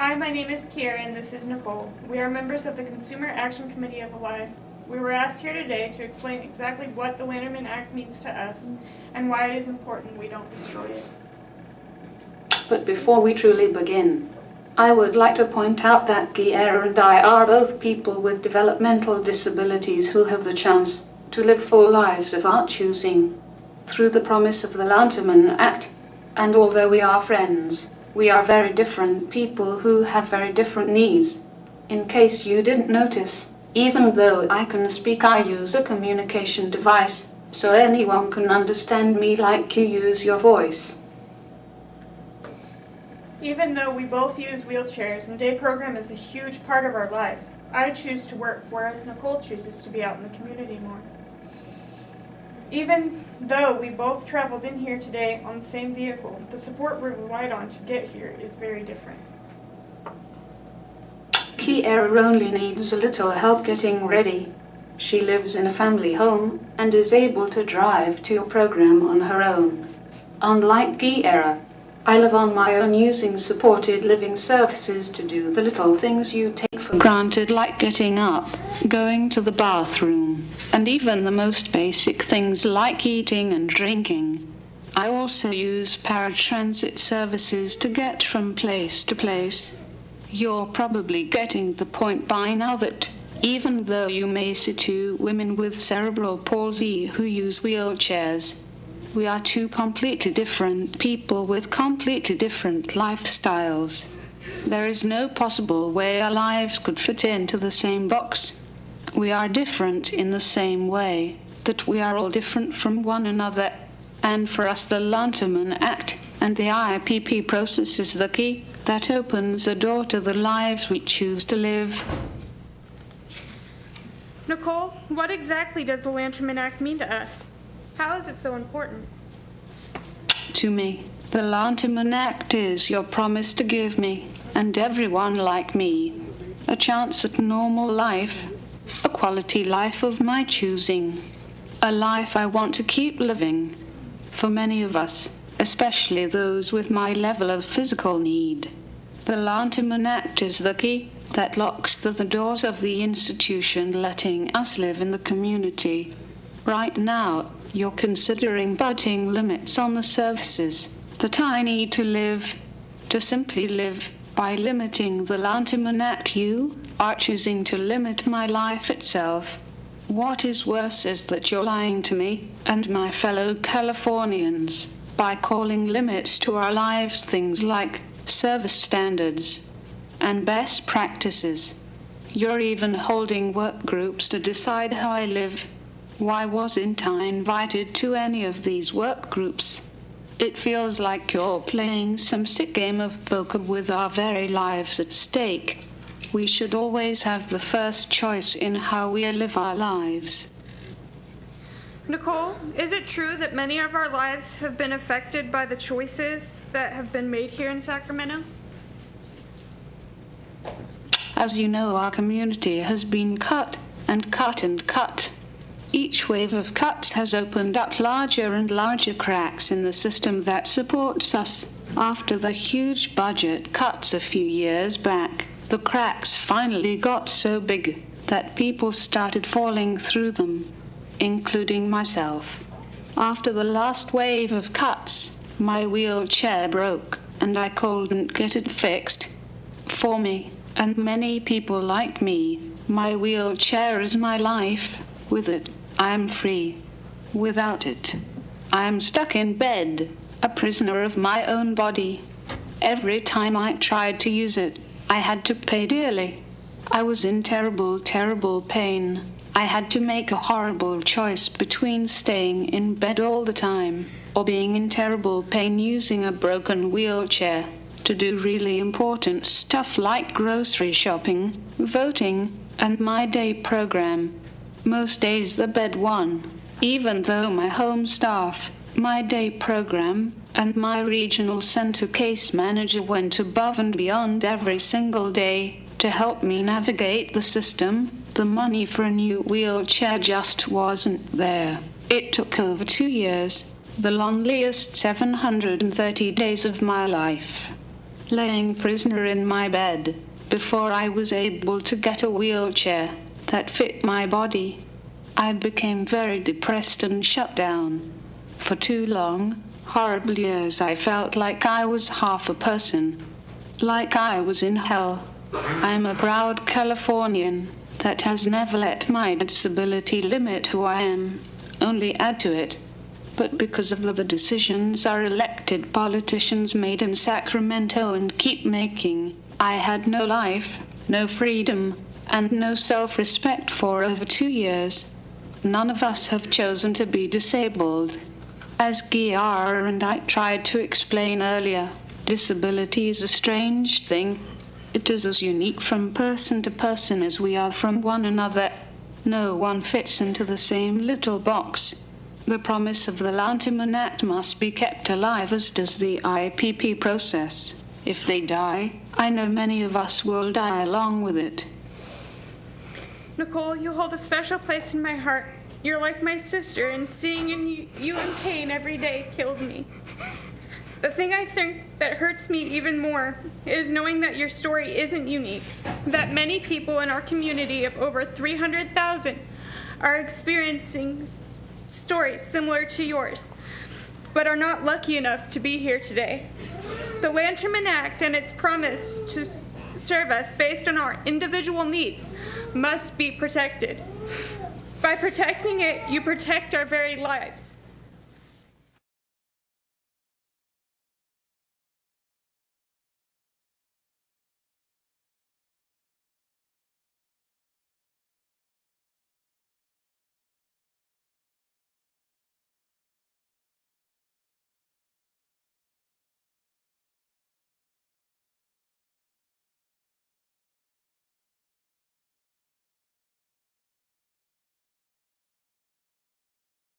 Hi, my name is Kiara and this is Nickole. We are members of the Consumer Action Committee of Alive. We were asked here today to explain exactly what the Lanterman Act means to us and why it is important we don't destroy it. But before we truly begin, I would like to point out that Kiara and I are both people with developmental disabilities who have the chance to live full lives of our choosing through the promise of the Lanterman Act. And although we are friends, we are very different people who have very different needs. In case you didn't notice, even though I can speak, I use a communication device, so anyone can understand me like you use your voice. Even though we both use wheelchairs and day program is a huge part of our lives, I choose to work, whereas Nickole chooses to be out in the community more. Even though we both traveled in here today on the same vehicle, the support we relied on to get here is very different. Kiara only needs a little help getting ready. She lives in a family home and is able to drive to your program on her own. Unlike Kiara, I live on my own using supported living services to do the little things you take for granted, like getting up, going to the bathroom, and even the most basic things like eating and drinking. I also use paratransit services to get from place to place. You're probably getting the point by now that even though you may see two women with cerebral palsy who use wheelchairs, we are two completely different people with completely different lifestyles. There is no possible way our lives could fit into the same box. We are different in the same way that we are all different from one another. And for us, the Lanterman Act and the IPP process is the key that opens the door to the lives we choose to live. Nickole, what exactly does the Lanterman Act mean to us? How is it so important? To me, the Lanterman Act is your promise to give me, and everyone like me, a chance at normal life, a quality life of my choosing, a life I want to keep living. For many of us, especially those with my level of physical need, the Lanterman Act is the key that locks the doors of the institution, letting us live in the community. Right now, you're considering putting limits on the services that I need to simply live. By limiting the Lanterman Act, you are choosing to limit my life itself. What is worse is that you're lying to me and my fellow Californians by calling limits to our lives things like service standards and best practices. You're even holding work groups to decide how I live. Why wasn't I invited to any of these work groups? It feels like you're playing some sick game of poker with our very lives at stake. We should always have the first choice in how we live our lives. Nickole, is it true that many of our lives have been affected by the choices that have been made here in Sacramento? As you know, our community has been cut and cut and cut. Each wave of cuts has opened up larger and larger cracks in the system that supports us. After the huge budget cuts a few years back, the cracks finally got so big that people started falling through them, including myself. After the last wave of cuts, my wheelchair broke and I couldn't get it fixed. For me, and many people like me, my wheelchair is my life. With it, I am free. Without it, I am stuck in bed, a prisoner of my own body. Every time I tried to use it, I had to pay dearly. I was in terrible, terrible pain. I had to make a horrible choice between staying in bed all the time or being in terrible pain using a broken wheelchair to do really important stuff like grocery shopping, voting, and my day program. Most days the bed won, even though my home staff, my day program, and my regional center case manager went above and beyond every single day to help me navigate the system. The money for a new wheelchair just wasn't there. It took over 2 years, the loneliest 730 days of my life. laying prisoner in my bed, before I was able to get a wheelchair that fit my body. I became very depressed and shut down. For 2 long, horrible years I felt like I was half a person, like I was in hell. I'm a proud Californian that has never let my disability limit who I am, only add to it. But because of the decisions our elected politicians made in Sacramento and keep making, I had no life, no freedom, and no self-respect for over 2 years. None of us have chosen to be disabled. As Kiara and I tried to explain earlier, disability is a strange thing. It is as unique from person to person as we are from one another. No one fits into the same little box. The promise of the Lanterman Act must be kept alive, as does the IPP process. If they die, I know many of us will die along with it. Nickole, you hold a special place in my heart. You're like my sister, and seeing you in pain every day killed me. The thing I think that hurts me even more is knowing that your story isn't unique, that many people in our community of over 300,000 are experiencing stories similar to yours, but are not lucky enough to be here today. The Lanterman Act and its promise to serve us based on our individual needs must be protected. By protecting it, you protect our very lives.